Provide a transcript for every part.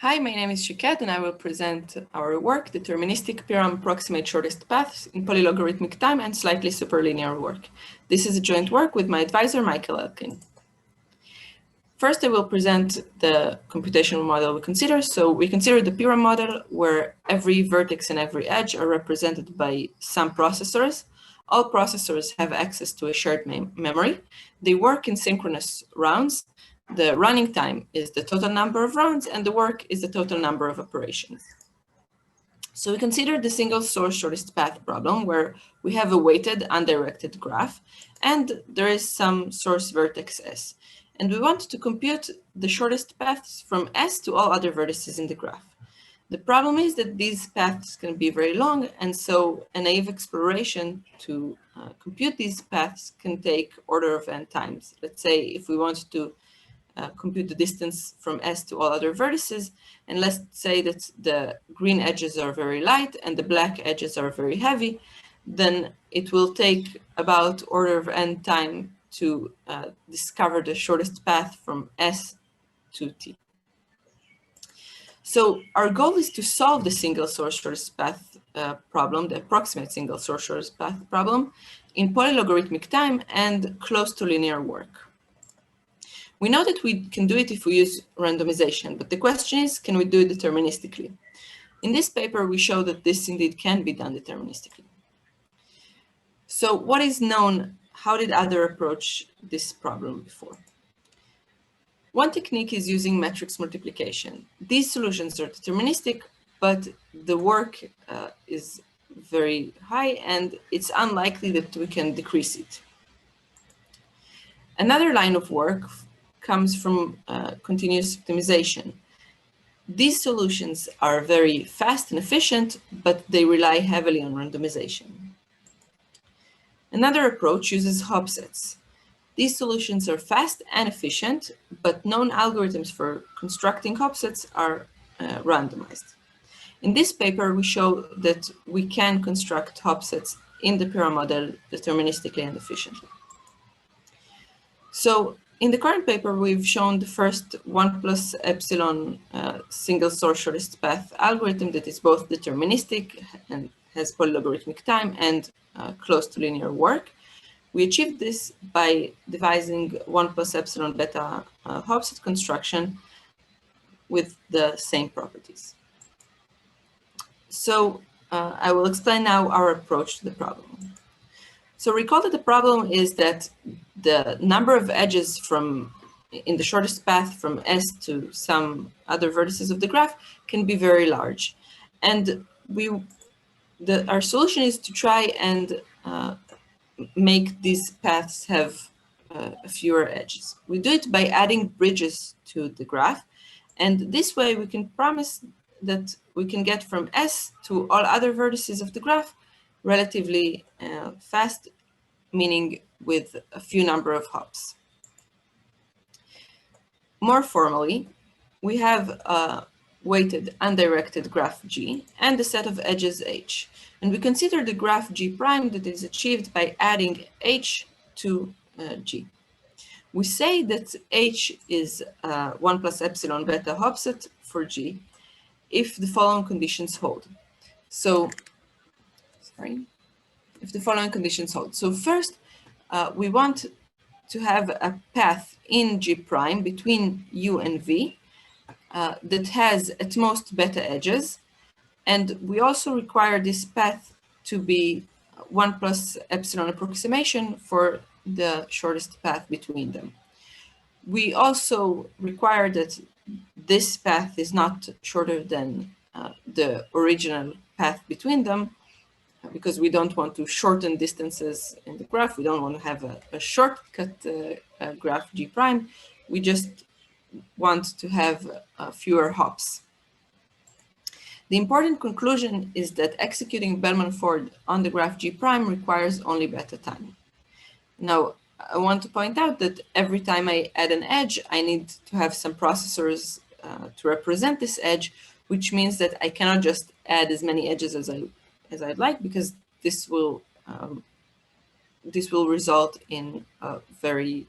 Hi, my name is Shiket, and I will present our work, Deterministic PRAM Approximate Shortest Paths in Polylogarithmic Time and Slightly Superlinear Work. This is a joint work with my advisor, Michael Elkin. First, I will present the computational model we consider. So we consider the PRAM model where every vertex and every edge are represented by some processors. All processors have access to a shared memory. They work in synchronous rounds. The running time is the total number of rounds, and the work is the total number of operations. So we consider the single source shortest path problem where we have a weighted undirected graph, and there is some source vertex S. And we want to compute the shortest paths from S to all other vertices in the graph. The problem is that these paths can be very long, and so a naive exploration to compute these paths can take order of n times. Let's say if we want to compute the distance from S to all other vertices, and let's say that the green edges are very light and the black edges are very heavy, then it will take about order of n time to discover the shortest path from S to T. So our goal is to solve the single source shortest path problem, the approximate single source shortest path problem, in polylogarithmic time and close to linear work. We know that we can do it if we use randomization, but the question is, can we do it deterministically? In this paper, we show that this indeed can be done deterministically. So what is known? How did others approach this problem before? One technique is using matrix multiplication. These solutions are deterministic, but the work is very high, and it's unlikely that we can decrease it. Another line of work comes from continuous optimization. These solutions are very fast and efficient, but they rely heavily on randomization. Another approach uses hop sets. These solutions are fast and efficient, but known algorithms for constructing hop sets are randomized. In this paper, we show that we can construct hop sets in the PRAM model deterministically and efficiently. So in the current paper, we've shown the first 1 plus epsilon single source shortest path algorithm that is both deterministic and has polylogarithmic time and close to linear work. We achieved this by devising 1 plus epsilon beta hopset construction with the same properties. So I will explain now our approach to the problem. So recall that the problem is that the number of edges in the shortest path from S to some other vertices of the graph can be very large. And our solution is to try and make these paths have fewer edges. We do it by adding bridges to the graph. And this way we can promise that we can get from S to all other vertices of the graph relatively fast, meaning with a few number of hops. More formally, we have a weighted undirected graph G and a set of edges H. And we consider the graph G prime that is achieved by adding H to G. We say that H is 1 plus epsilon beta hopset for G if the following conditions hold. So, if the following conditions hold. So first, we want to have a path in G prime between U and V that has at most beta edges. And we also require this path to be 1 plus epsilon approximation for the shortest path between them. We also require that this path is not shorter than the original path between them, because we don't want to shorten distances in the graph. We don't want to have a shortcut graph G prime. We just want to have fewer hops. The important conclusion is that executing Bellman-Ford on the graph G prime requires only beta time. Now, I want to point out that every time I add an edge, I need to have some processors to represent this edge, which means that I cannot just add as many edges as I'd like, because this will result in very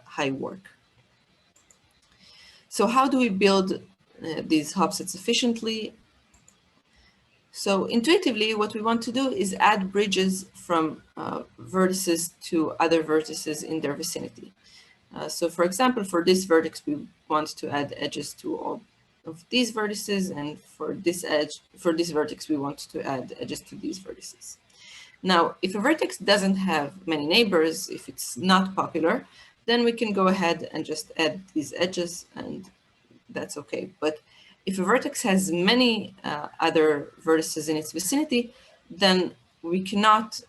high work. So how do we build these hopsets efficiently. So intuitively, what we want to do is add bridges from vertices to other vertices in their vicinity. So for example, for this vertex, we want to add edges to all of these vertices, and for this vertex, we want to add edges to these vertices. Now, if a vertex doesn't have many neighbors, if it's not popular, then we can go ahead and just add these edges, and that's okay. But if a vertex has many other vertices in its vicinity, then we cannot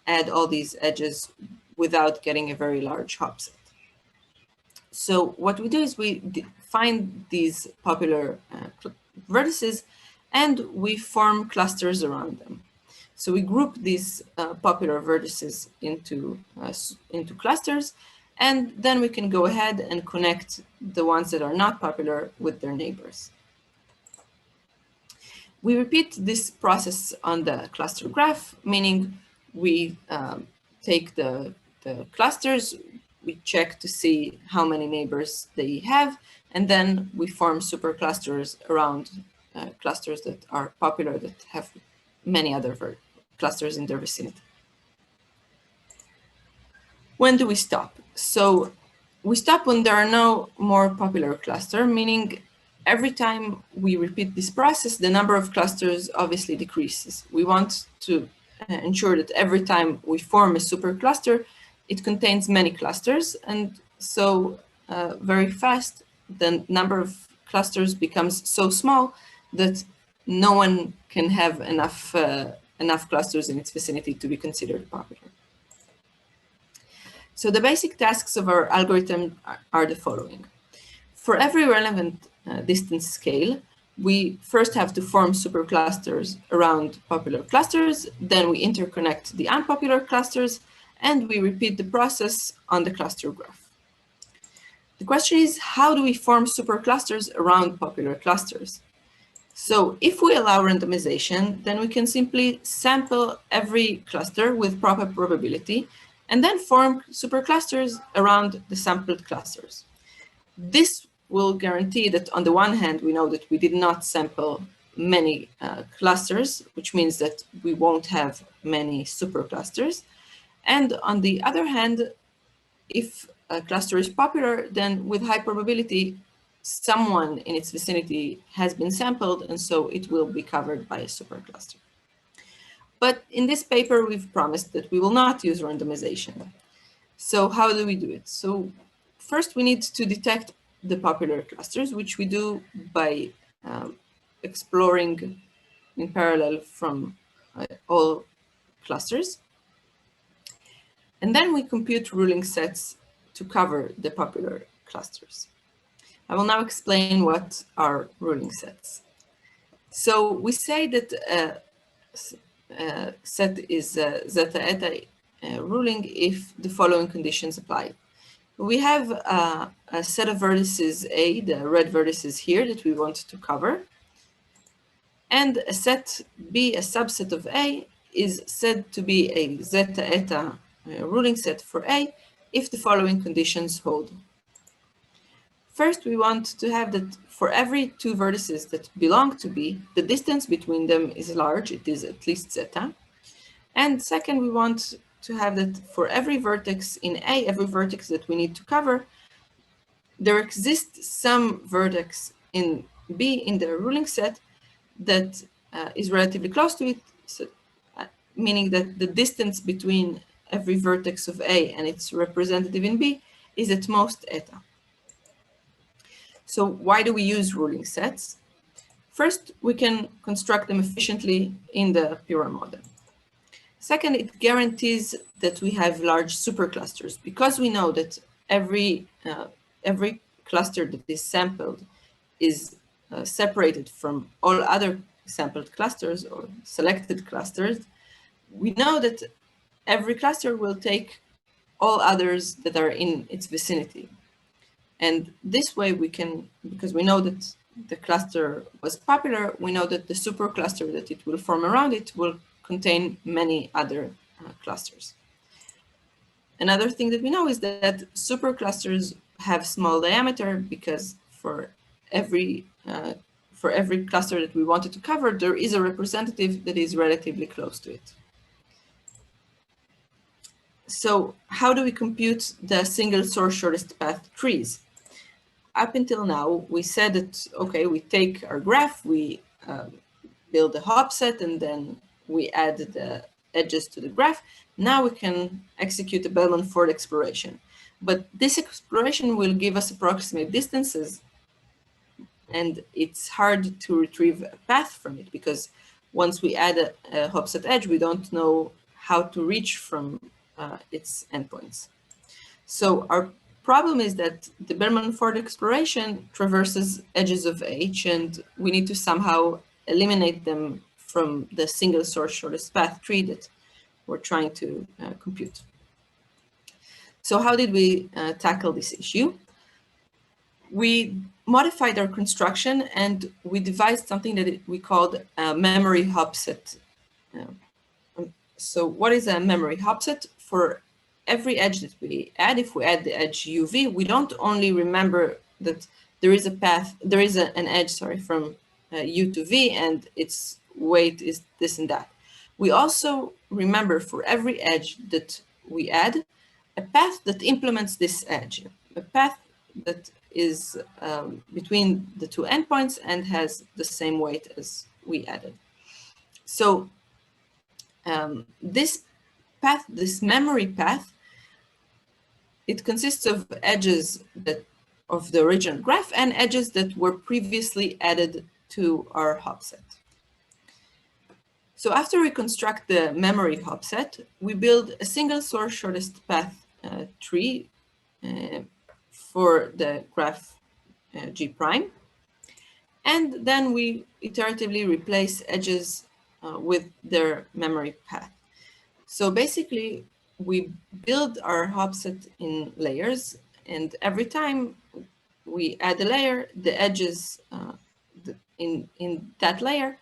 add all these edges without getting a very large hopset. So what we do is we find these popular vertices and we form clusters around them. So we group these popular vertices into clusters, and then we can go ahead and connect the ones that are not popular with their neighbors. We repeat this process on the cluster graph, meaning we take the clusters, we check to see how many neighbors they have, and then we form superclusters around clusters that are popular, that have many other clusters in their vicinity. When do we stop? So we stop when there are no more popular clusters, meaning every time we repeat this process, the number of clusters obviously decreases. We want to ensure that every time we form a supercluster, it contains many clusters, and so very fast the number of clusters becomes so small that no one can have enough clusters in its vicinity to be considered popular. So the basic tasks of our algorithm are the following. For every relevant distance scale, we first have to form superclusters around popular clusters, then we interconnect the unpopular clusters, and we repeat the process on the cluster graph. The question is, how do we form superclusters around popular clusters? So if we allow randomization, then we can simply sample every cluster with proper probability and then form superclusters around the sampled clusters. This will guarantee that on the one hand, we know that we did not sample many clusters, which means that we won't have many superclusters. And on the other hand, if a cluster is popular, then with high probability, someone in its vicinity has been sampled, and so it will be covered by a supercluster. But in this paper, we've promised that we will not use randomization. So how do we do it? So first, we need to detect the popular clusters, which we do by exploring in parallel from all clusters. And then we compute ruling sets to cover the popular clusters. I will now explain what are ruling sets. So we say that set is zeta eta ruling if the following conditions apply. We have a set of vertices A, the red vertices here that we want to cover, and a set B, a subset of A, is said to be a zeta eta ruling set for A if the following conditions hold. First, we want to have that for every two vertices that belong to B, the distance between them is large, it is at least zeta. And second, we want to have that for every vertex in A, every vertex that we need to cover, there exists some vertex in B in the ruling set that is relatively close to it, so, meaning that the distance between every vertex of A and its representative in B is at most eta. So why do we use ruling sets? First, we can construct them efficiently in the PRAM model. Second, it guarantees that we have large superclusters because we know that every cluster that is sampled is separated from all other sampled clusters or selected clusters. We know that every cluster will take all others that are in its vicinity. And this way we can, because we know that the cluster was popular, we know that the supercluster that it will form around it will contain many other clusters. Another thing that we know is that superclusters have small diameter because for every for every cluster that we wanted to cover, there is a representative that is relatively close to it. So how do we compute the single source shortest path trees? Up until now, we said that, okay, we take our graph, we build a hop set, and then we add the edges to the graph. Now we can execute a Bellman-Ford exploration. But this exploration will give us approximate distances, and it's hard to retrieve a path from it, because once we add a hop set edge, we don't know how to reach from its endpoints. So our problem is that the Bellman-Ford exploration traverses edges of H, and we need to somehow eliminate them from the single source shortest path tree that we're trying to compute. So how did we tackle this issue? We modified our construction, and we devised something that we called a memory hop set. So what is a memory hop set? For every edge that we add, if we add the edge UV, we don't only remember that there is a path, there is an edge, sorry, from U to V, and its weight is this and that. We also remember for every edge that we add, a path that implements this edge, a path that is between the two endpoints and has the same weight as we added. So this path, this memory path, it consists of edges of the original graph and edges that were previously added to our hop set. So after we construct the memory hop set, we build a single source shortest path tree for the graph G prime. And then we iteratively replace edges with their memory path. So basically, we build our hop set in layers, and every time we add a layer, the edges in that layer,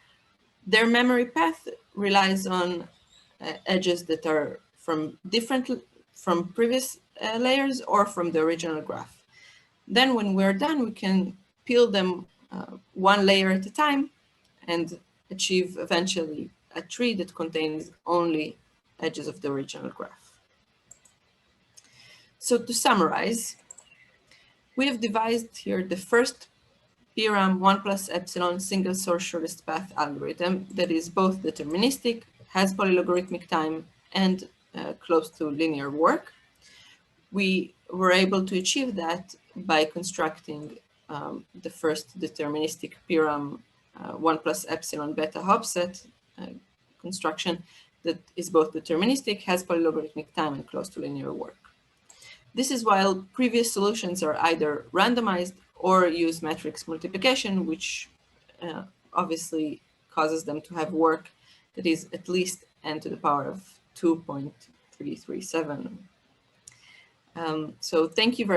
their memory path relies on edges that are from previous layers or from the original graph. Then when we're done, we can peel them one layer at a time and achieve eventually a tree that contains only edges of the original graph. So to summarize, we have devised here the first PRAM 1 plus epsilon single source shortest path algorithm that is both deterministic, has polylogarithmic time, and close to linear work. We were able to achieve that by constructing the first deterministic PRAM 1 plus epsilon beta hop set construction that is both deterministic, has polylogarithmic time, and close to linear work. This is while previous solutions are either randomized or use matrix multiplication, which obviously causes them to have work that is at least n to the power of 2.337. So thank you very much.